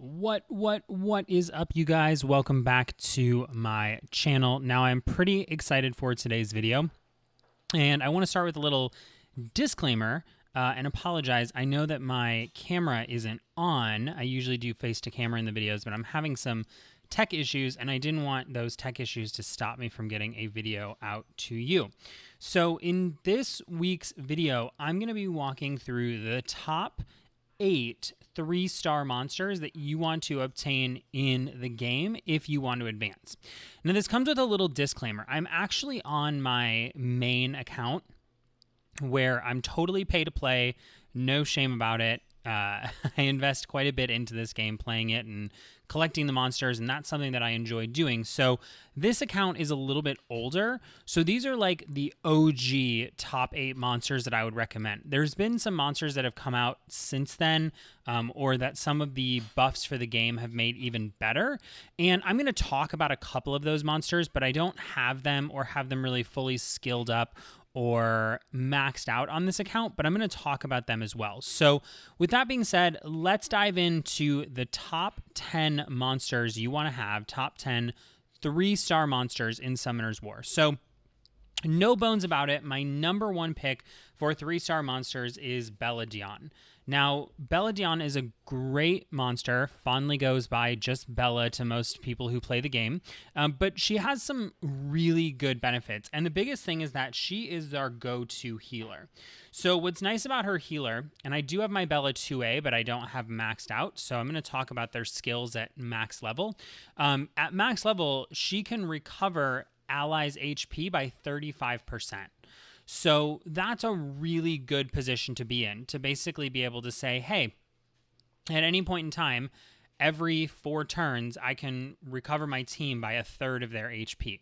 What is up, you guys? Welcome back to my channel. Now, I'm pretty excited for today's video, and I want to start with a little disclaimer and apologize. I know that my camera isn't on. I usually do face to camera in the videos, but I'm having some tech issues, and I didn't want those tech issues to stop me from getting a video out to you. So in this week's video, I'm going to be walking through the top 8 3-star monsters that you want to obtain in the game if you want to advance. Now, this comes with a little disclaimer. I'm actually on my main account where I'm totally pay to play, no shame about it. I invest quite a bit into this game, playing it and collecting the monsters, and that's something that I enjoy doing. So this account is a little bit older. So these are like the OG top 8 monsters that I would recommend. There's been some monsters that have come out since then, or that some of the buffs for the game have made even better. And I'm going to talk about a couple of those monsters, but I don't have them or have them really fully skilled up or maxed out on this account, but I'm going to talk about them as well. So with that being said, let's dive into the top 10 monsters you want to have, top 10 3-star monsters in Summoner's War. So no bones about it, my number one pick for 3-star monsters is Belladon. Now, Belladon is a great monster, fondly goes by just Bella to most people who play the game, but she has some really good benefits, and the biggest thing is that she is our go-to healer. So what's nice about her healer, and I do have my Bella 2A, but I don't have maxed out, so I'm going to talk about their skills at max level. At max level, she can recover allies' HP by 35%. So that's a really good position to be in, to basically be able to say, hey, at any point in time, every 4 turns, I can recover my team by 1/3 of their HP.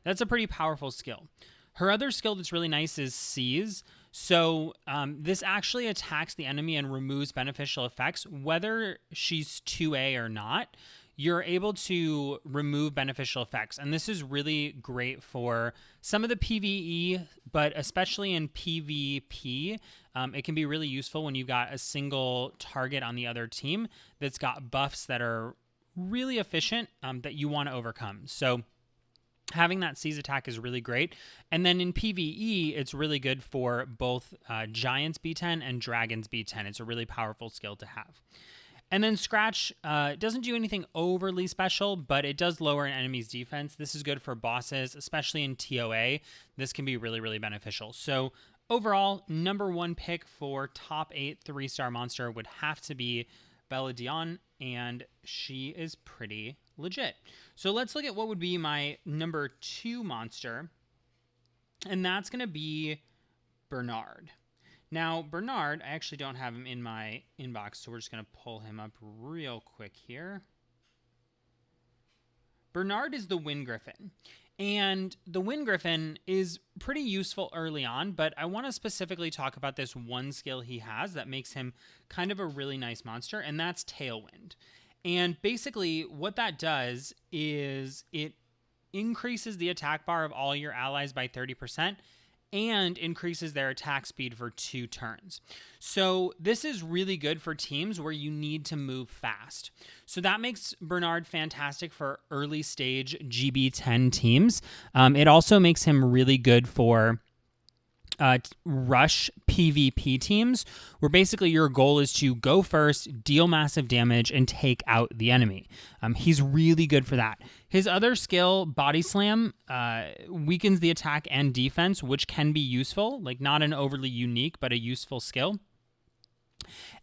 That's a pretty powerful skill. Her other skill that's really nice is Seize. So this actually attacks the enemy and removes beneficial effects, whether she's 2A or not. You're able to remove beneficial effects. And this is really great for some of the PvE, but especially in PvP. It can be really useful when you've got a single target on the other team that's got buffs that are really efficient that you want to overcome. So having that Seize attack is really great. And then in PvE, it's really good for both Giants B10 and Dragons B10. It's a really powerful skill to have. And then Scratch doesn't do anything overly special, but it does lower an enemy's defense. This is good for bosses, especially in TOA. This can be really, really beneficial. So overall, number one pick for top 8 3-star monster would have to be Belladon, and she is pretty legit. So let's look at what would be my number 2 monster, and that's going to be Bernard. Now, Bernard, I actually don't have him in my inbox, so we're just going to pull him up real quick here. Bernard is the Wind Griffin, and the Wind Griffin is pretty useful early on, but I want to specifically talk about this one skill he has that makes him kind of a really nice monster, and that's Tailwind. And basically, what that does is it increases the attack bar of all your allies by 30%, and increases their attack speed for 2 turns. So this is really good for teams where you need to move fast. So that makes Bernard fantastic for early stage GB10 teams. It also makes him really good for rush PvP teams, where basically your goal is to go first, deal massive damage, and take out the enemy. He's really good for that. His other skill, Body Slam, weakens the attack and defense, which can be useful, like not an overly unique, but a useful skill.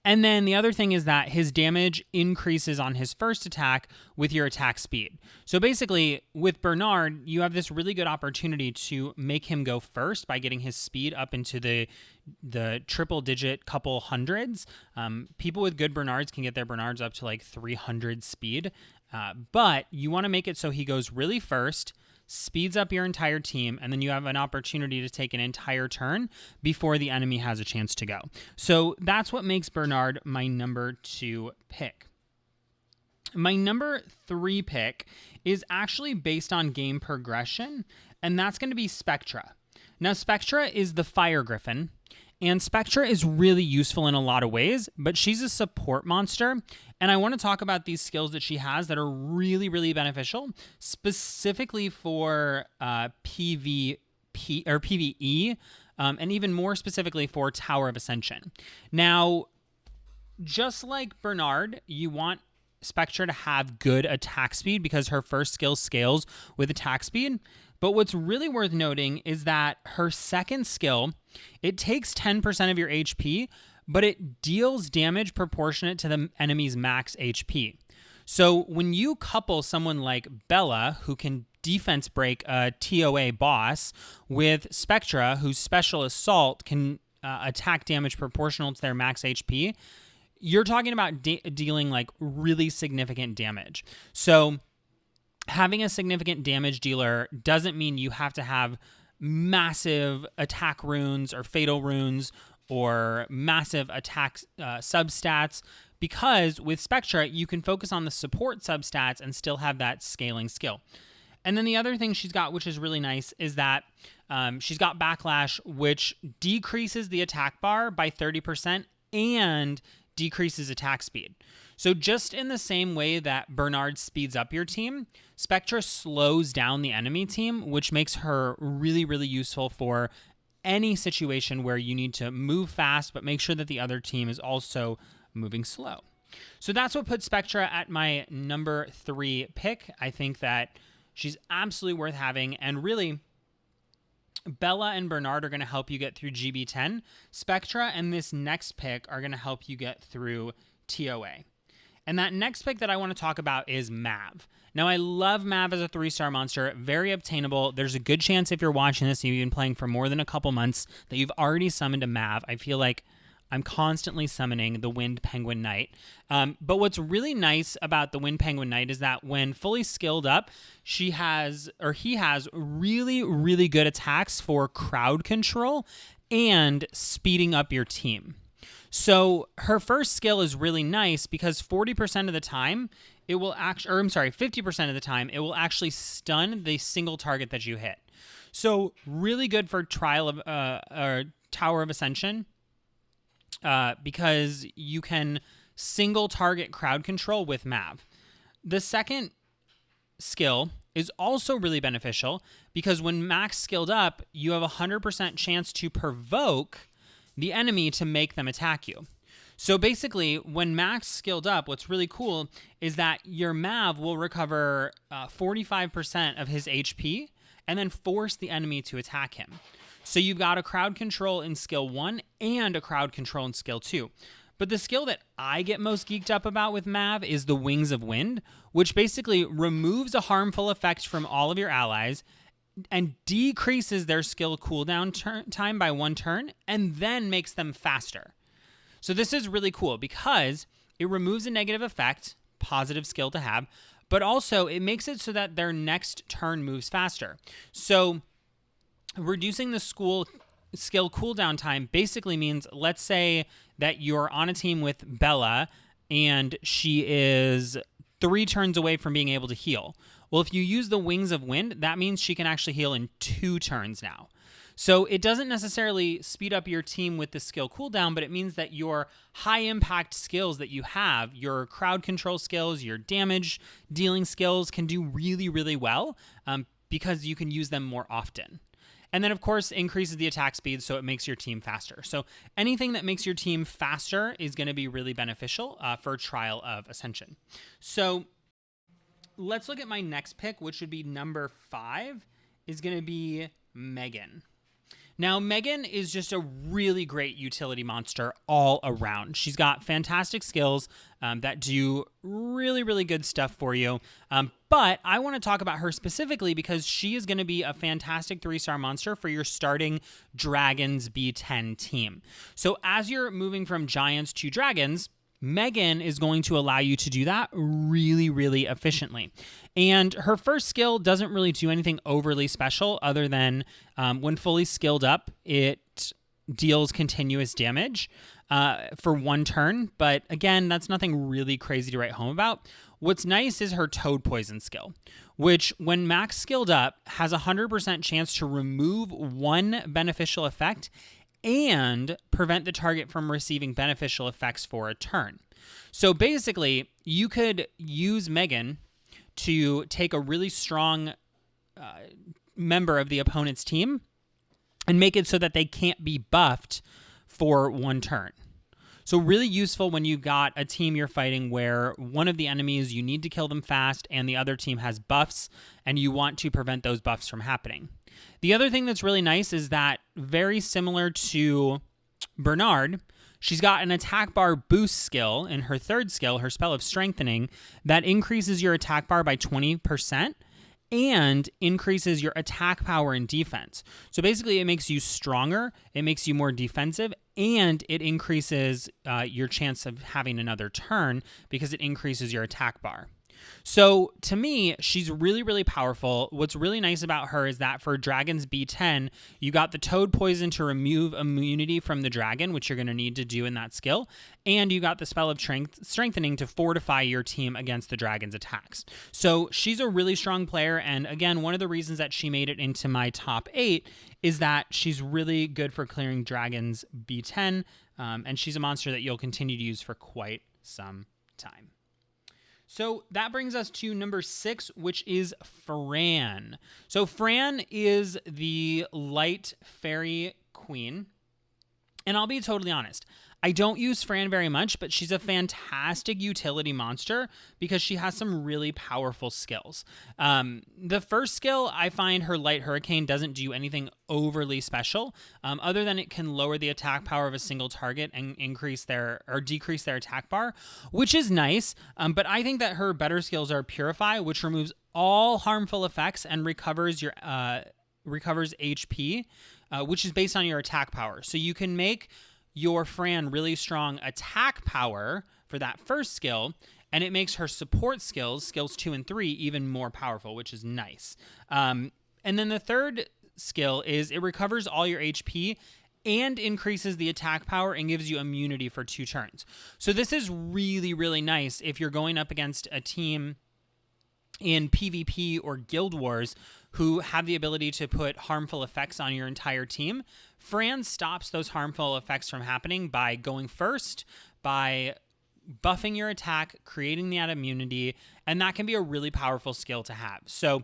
And then the other thing is that his damage increases on his first attack with your attack speed. So basically, with Bernard, you have this really good opportunity to make him go first by getting his speed up into the triple-digit couple hundreds. People with good Bernards can get their Bernards up to like 300 speed. But you want to make it so he goes really first, speeds up your entire team, and then you have an opportunity to take an entire turn before the enemy has a chance to go. So that's what makes Bernard my number 2 pick. My number 3 pick is actually based on game progression, and that's going to be Spectra. Now, Spectra is the Fire Griffin, And Spectra is really useful in a lot of ways, but she's a support monster. And I want to talk about these skills that she has that are really, really beneficial, specifically for PvP or PvE, and even more specifically for Tower of Ascension. Now, just like Bernard, you want Spectra to have good attack speed because her first skill scales with attack speed. But what's really worth noting is that her second skill, it takes 10% of your HP, but it deals damage proportionate to the enemy's max HP. So when you couple someone like Bella, who can defense break a TOA boss, with Spectra, whose special assault can attack damage proportional to their max HP, you're talking about dealing like really significant damage. So having a significant damage dealer doesn't mean you have to have massive attack runes or fatal runes or massive attack substats, because with Spectra, you can focus on the support substats and still have that scaling skill. And then the other thing she's got, which is really nice, is that she's got Backlash, which decreases the attack bar by 30% and decreases attack speed. So just in the same way that Bernard speeds up your team, Spectra slows down the enemy team, which makes her really, really useful for any situation where you need to move fast, but make sure that the other team is also moving slow. So that's what puts Spectra at my number 3 pick. I think that she's absolutely worth having, and really, Bella and Bernard are going to help you get through GB10. Spectra and this next pick are going to help you get through TOA. And that next pick that I want to talk about is Mav. Now, I love Mav as a 3-star monster, very obtainable. There's a good chance if you're watching this and you've been playing for more than a couple months that you've already summoned a Mav. I feel like I'm constantly summoning the Wind Penguin Knight. But what's really nice about the Wind Penguin Knight is that when fully skilled up, he has really, really good attacks for crowd control and speeding up your team. So her first skill is really nice because 40% of the time it will actually, 50% of the time it will actually stun the single target that you hit. So really good for Tower of Ascension. Because you can single target crowd control with Mav. The second skill is also really beneficial because when max skilled up, you have a 100% chance to provoke the enemy to make them attack you. So basically, when max skilled up, what's really cool is that your Mav will recover 45% of his HP and then force the enemy to attack him. So you've got a crowd control in skill 1 and a crowd control in skill 2. But the skill that I get most geeked up about with Mav is the Wings of Wind, which basically removes a harmful effect from all of your allies and decreases their skill cooldown time by 1 turn and then makes them faster. So this is really cool because it removes a negative effect, positive skill to have, but also it makes it so that their next turn moves faster. So reducing the skill cooldown time basically means, let's say that you're on a team with Bella and she is 3 turns away from being able to heal. Well, if you use the Wings of Wind, that means she can actually heal in 2 turns now. So it doesn't necessarily speed up your team with the skill cooldown, but it means that your high impact skills that you have, your crowd control skills, your damage dealing skills can do really, really well because you can use them more often. And then, of course, increases the attack speed, so it makes your team faster. So anything that makes your team faster is going to be really beneficial for Trial of Ascension. So let's look at my next pick, which would be number 5, is going to be Megan. Now, Megan is just a really great utility monster all around. She's got fantastic skills that do really, really good stuff for you. But I want to talk about her specifically because she is going to be a fantastic 3-star monster for your starting Dragons B10 team. So as you're moving from Giants to Dragons, Megan is going to allow you to do that really, really efficiently. And her first skill doesn't really do anything overly special other than when fully skilled up, it deals continuous damage for 1 turn. But again, that's nothing really crazy to write home about. What's nice is her Toad Poison skill, which when max skilled up has a 100% chance to remove 1 beneficial effect and prevent the target from receiving beneficial effects for a turn. So basically, you could use Megan to take a really strong member of the opponent's team and make it so that they can't be buffed for one turn. So really useful when you got a team you're fighting where one of the enemies, you need to kill them fast, and the other team has buffs, and you want to prevent those buffs from happening. The other thing that's really nice is that, very similar to Bernard, she's got an attack bar boost skill in her third skill, her spell of strengthening, that increases your attack bar by 20% and increases your attack power and defense. So basically, it makes you stronger, it makes you more defensive, and it increases your chance of having another turn because it increases your attack bar. So to me, she's really, really powerful. What's really nice about her is that for Dragon's B10, you got the Toad Poison to remove immunity from the dragon, which you're going to need to do in that skill, and you got the spell of Strengthening to fortify your team against the dragon's attacks. So she's a really strong player, and again, one of the reasons that she made it into my top 8 is that she's really good for clearing Dragon's B10, and she's a monster that you'll continue to use for quite some time. So that brings us to number 6, which is Fran. So Fran is the light fairy queen. And I'll be totally honest, I don't use Fran very much, but she's a fantastic utility monster because she has some really powerful skills. The first skill, I find her Light Hurricane doesn't do anything overly special, other than it can lower the attack power of a single target and decrease their attack bar, which is nice. But I think that her better skills are Purify, which removes all harmful effects and recovers HP, which is based on your attack power. So you can make your Fran really strong attack power for that first skill, and it makes her support skills 2 and 3, even more powerful, which is nice. And then the third skill is it recovers all your HP and increases the attack power and gives you immunity for 2 turns. So this is really, really nice if you're going up against a team in PvP or Guild Wars who have the ability to put harmful effects on your entire team. Fran stops those harmful effects from happening by going first, by buffing your attack, creating the immunity, and that can be a really powerful skill to have. So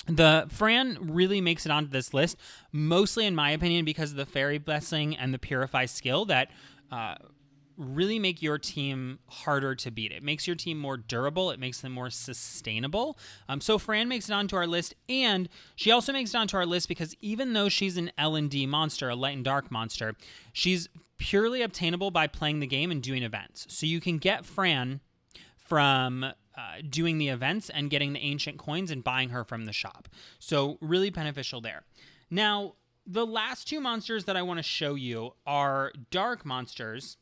the Fran really makes it onto this list, mostly in my opinion because of the Fairy Blessing and the Purify skill that really make your team harder to beat. It makes your team more durable. It makes them more sustainable. So Fran makes it onto our list, and she also makes it onto our list because even though she's an L&D monster, a light and dark monster, she's purely obtainable by playing the game and doing events. So you can get Fran from doing the events and getting the ancient coins and buying her from the shop. So really beneficial there. Now, the last 2 monsters that I want to show you are dark monsters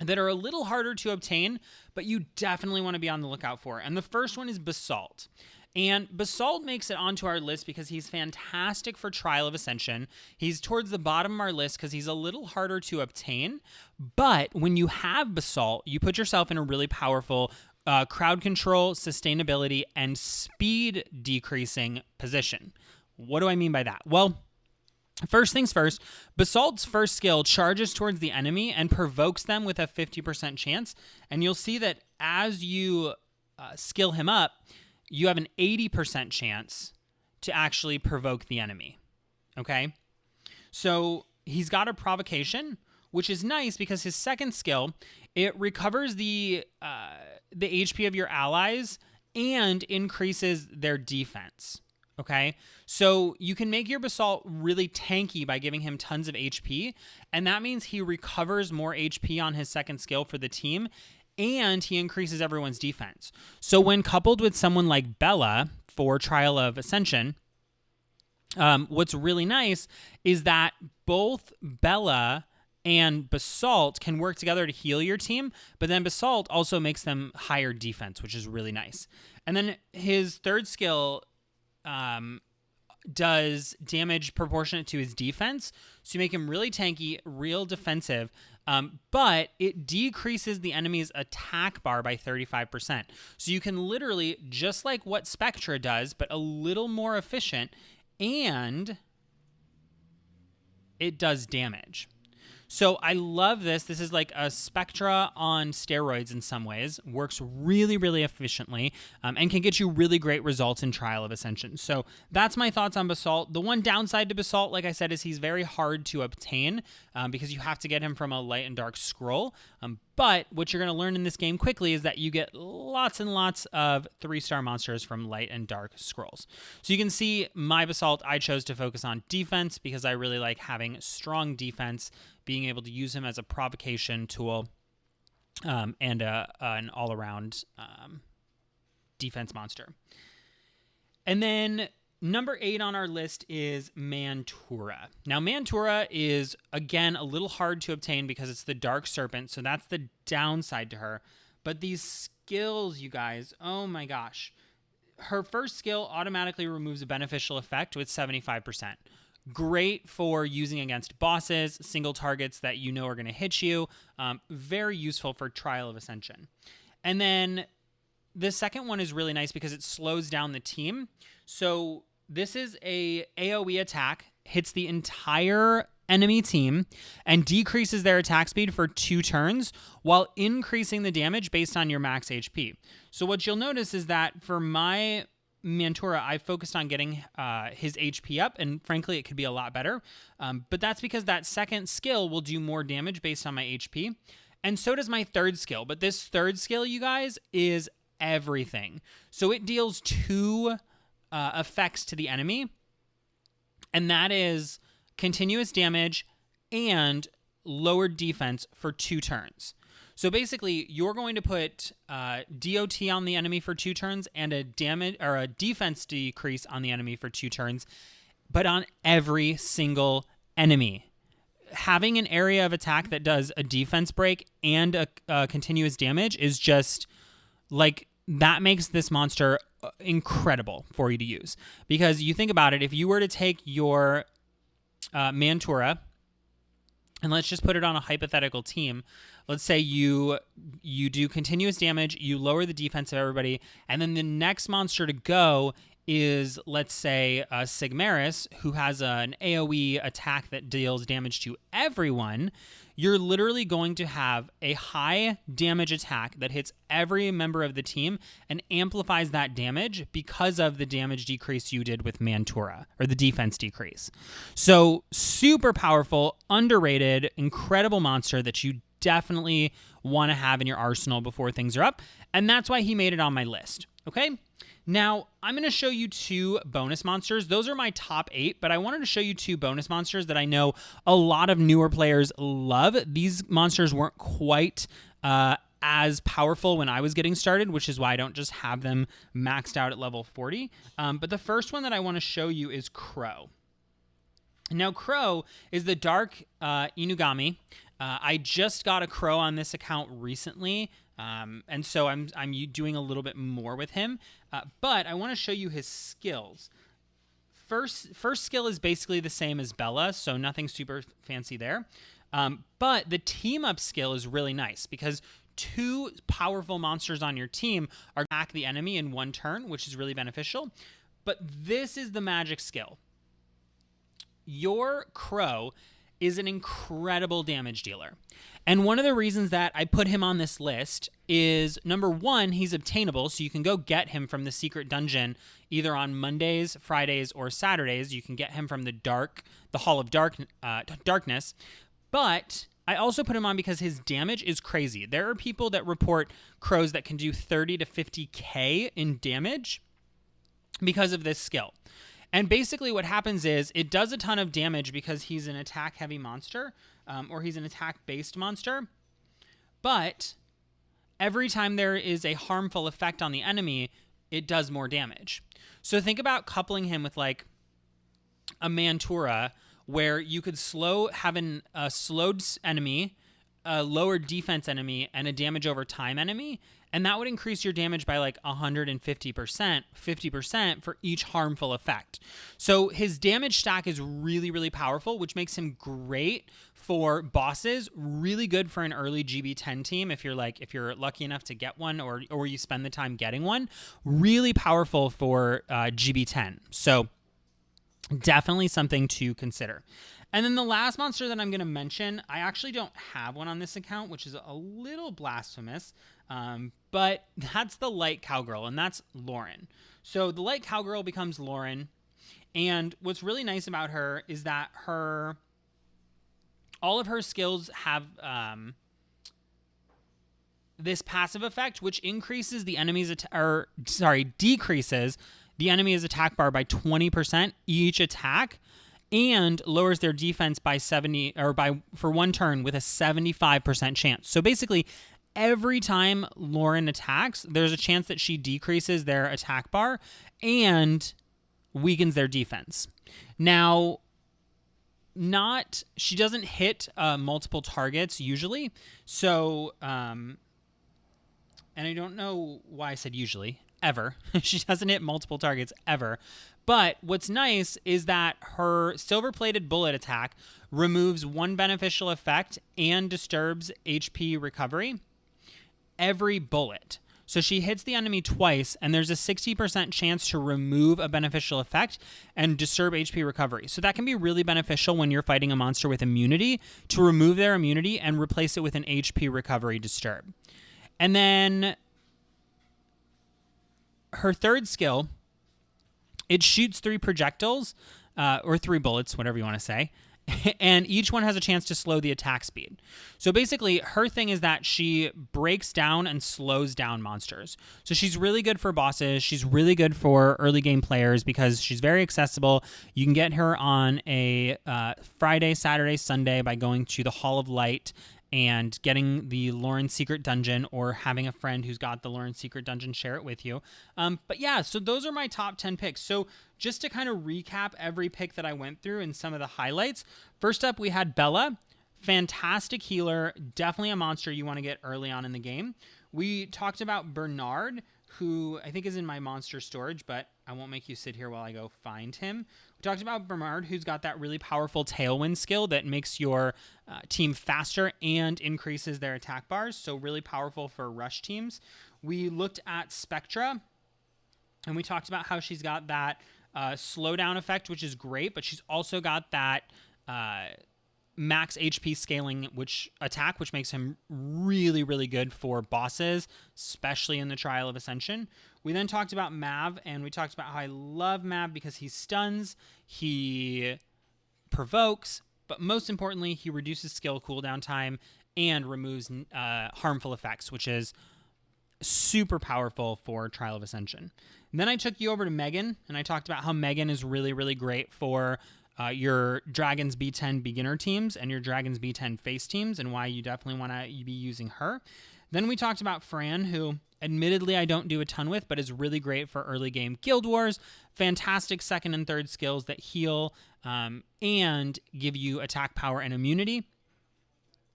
that are a little harder to obtain, but you definitely want to be on the lookout for. And the first one is Basalt. And Basalt makes it onto our list because he's fantastic for Trial of Ascension. He's towards the bottom of our list because he's a little harder to obtain. But when you have Basalt, you put yourself in a really powerful crowd control, sustainability, and speed decreasing position. What do I mean by that? Well, first things first, Basalt's first skill charges towards the enemy and provokes them with a 50% chance. And you'll see that as you skill him up, you have an 80% chance to actually provoke the enemy. Okay? So he's got a provocation, which is nice because his second skill, it recovers the HP of your allies and increases their defense. Okay, so you can make your Basalt really tanky by giving him tons of HP, and that means he recovers more HP on his second skill for the team, and he increases everyone's defense. So when coupled with someone like Bella for Trial of Ascension, what's really nice is that both Bella and Basalt can work together to heal your team, but then Basalt also makes them higher defense, which is really nice. And then his third skill does damage proportionate to his defense. So you make him really tanky, real defensive, but it decreases the enemy's attack bar by 35%. So you can literally, just like what Spectra does, but a little more efficient, and it does damage. So I love this. This is like a Spectra on steroids in some ways. Works really, really efficiently and can get you really great results in Trial of Ascension. So that's my thoughts on Basalt. The one downside to Basalt, like I said, is he's very hard to obtain because you have to get him from a light and dark scroll. But what you're going to learn in this game quickly is that you get lots and lots of 3-star monsters from light and dark scrolls. So you can see my Basalt, I chose to focus on defense because I really like having strong defense, being able to use him as a provocation tool and an all-around defense monster. And then number 8 on our list is Mantora. Now, Mantora is, again, a little hard to obtain because it's the Dark Serpent, so that's the downside to her. But these skills, you guys, oh my gosh. Her first skill automatically removes a beneficial effect with 75%. Great for using against bosses, single targets that you know are going to hit you. Very useful for Trial of Ascension. And then the second one is really nice because it slows down the team. So this is a AoE attack, hits the entire enemy team, and decreases their attack speed for 2 turns while increasing the damage based on your max HP. So what you'll notice is that for my Mantora, I focused on getting his HP up, and frankly, it could be a lot better. But that's because that second skill will do more damage based on my HP, and so does my third skill. But this third skill, you guys, is everything. So it deals 2 effects to the enemy, and that is continuous damage and lowered defense for 2 turns. So basically, you're going to put DOT on the enemy for 2 turns and a damage or a defense decrease on the enemy for 2 turns, but on every single enemy. Having an area of attack that does a defense break and a continuous damage is just like, that makes this monster incredible for you to use. Because you think about it, if you were to take your Mantora, and let's just put it on a hypothetical team. Let's say you do continuous damage, you lower the defense of everybody, and then the next monster to go is, let's say, Sigmaris, who has an AoE attack that deals damage to everyone. You're literally going to have a high damage attack that hits every member of the team and amplifies that damage because of the damage decrease you did with Mantora, or the defense decrease. So super powerful, underrated, incredible monster that you definitely want to have in your arsenal before things are up. And that's why he made it on my list. Okay? Now, I'm going to show you 2 bonus monsters. Those are my top 8, but I wanted to show you 2 bonus monsters that I know a lot of newer players love. These monsters weren't quite as powerful when I was getting started, which is why I don't just have them maxed out at level 40. But the first one that I want to show you is Crow. Now, Crow is the Dark Inugami. I just got a Crow on this account recently, and so I'm doing a little bit more with him. But I want to show you his skills. First skill is basically the same as Bella, so nothing super fancy there. But the team up skill is really nice because 2 powerful monsters on your team are attack the enemy in 1 turn, which is really beneficial. But this is the magic skill. Your Crow is an incredible damage dealer. And one of the reasons that I put him on this list is, number 1, he's obtainable, so you can go get him from the secret dungeon either on Mondays, Fridays, or Saturdays. You can get him from the Hall of Darkness. But I also put him on because his damage is crazy. There are people that report Crows that can do 30 to 50k in damage because of this skill. And basically what happens is it does a ton of damage because he's an attack-heavy monster, or he's an attack-based monster. But every time there is a harmful effect on the enemy, it does more damage. So think about coupling him with like a Mantora, where you could have a slowed enemy, a lowered defense enemy, and a damage over time enemy. And that would increase your damage by like 150%, 50% for each harmful effect. So his damage stack is really, really powerful, which makes him great for bosses, really good for an early GB10 team if you're lucky enough to get one or you spend the time getting one. Really powerful for GB10. So definitely something to consider. And then the last monster that I'm going to mention, I actually don't have one on this account, which is a little blasphemous, but that's the Light Cowgirl, and that's Lauren. So the Light Cowgirl becomes Lauren, and what's really nice about her is that all of her skills have this passive effect, which decreases the enemy's attack bar by 20% each attack, and lowers their defense by 70 for one turn with a 75% chance. So basically, every time Lauren attacks, there's a chance that she decreases their attack bar and weakens their defense. Now, she doesn't hit multiple targets usually. So, and I don't know why I said usually, ever. She doesn't hit multiple targets ever. But what's nice is that her silver-plated bullet attack removes one beneficial effect and disturbs HP recovery every bullet. So she hits the enemy twice, and there's a 60% chance to remove a beneficial effect and disturb HP recovery. So that can be really beneficial when you're fighting a monster with immunity, to remove their immunity and replace it with an HP recovery disturb. And then her third skill, it shoots 3 projectiles, or 3 bullets, whatever you want to say, and each one has a chance to slow the attack speed. So basically, her thing is that she breaks down and slows down monsters. So she's really good for bosses. She's really good for early game players because she's very accessible. You can get her on a Friday, Saturday, Sunday by going to the Hall of Light and getting the Lauren Secret Dungeon, or having a friend who's got the Lauren Secret Dungeon share it with you. But yeah, so those are my top 10 picks. So just to kind of recap every pick that I went through and some of the highlights. First up, we had Bella. Fantastic healer. Definitely a monster you want to get early on in the game. We talked about Bernard, who I think is in my monster storage, but I won't make you sit here while I go find him. We talked about Bernard, who's got that really powerful Tailwind skill that makes your team faster and increases their attack bars, so really powerful for rush teams. We looked at Spectra, and we talked about how she's got that slowdown effect, which is great, but she's also got that max HP scaling which makes him really, really good for bosses, especially in the Trial of Ascension. We then talked about Mav, and we talked about how I love Mav because he stuns, he provokes, but most importantly, he reduces skill cooldown time and removes harmful effects, which is super powerful for Trial of Ascension. And then I took you over to Megan, and I talked about how Megan is really, really great for your Dragons B10 beginner teams and your Dragons B10 face teams, and why you definitely want to be using her. Then we talked about Fran, who admittedly I don't do a ton with, but is really great for early game Guild Wars. Fantastic second and third skills that heal and give you attack power and immunity.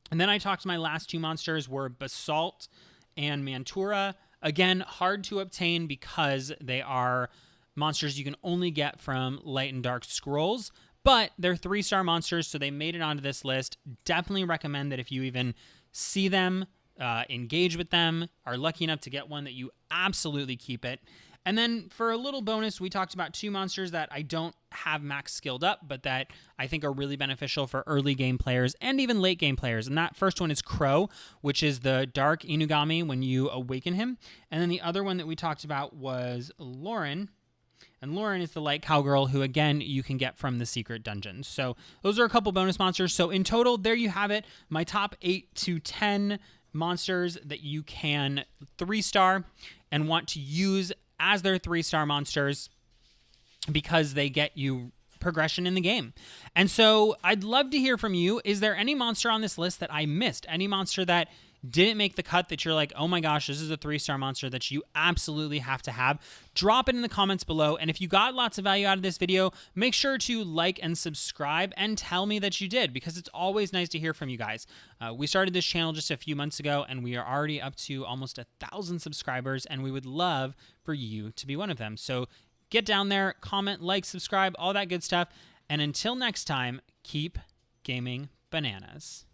And then I talked to my last 2 monsters were Basalt and Mantora. Again, hard to obtain because they are monsters you can only get from Light and Dark Scrolls, but they're 3-star monsters, so they made it onto this list. Definitely recommend that if you even see them, engage with them, are lucky enough to get one, that you absolutely keep it. And then for a little bonus, we talked about 2 monsters that I don't have max skilled up, but that I think are really beneficial for early game players and even late game players. And that first one is Crow, which is the Dark Inugami when you awaken him. And then the other one that we talked about was Lauren. And Lauren is the Light Cowgirl, who, again, you can get from the Secret Dungeon. So those are a couple bonus monsters. So in total, there you have it. My top 8 to 10 monsters that you can 3-star and want to use as their 3-star monsters because they get you progression in the game. And so I'd love to hear from you. Is there any monster on this list that I missed? Any monster that didn't make the cut that you're like, oh my gosh, this is a 3-star monster that you absolutely have to have? Drop it in the comments below. And if you got lots of value out of this video, make sure to like and subscribe and tell me that you did, because it's always nice to hear from you guys. We started this channel just a few months ago, and we are already up to almost 1,000 subscribers, and we would love for you to be one of them. So get down there, comment, like, subscribe, all that good stuff. And until next time, keep gaming bananas.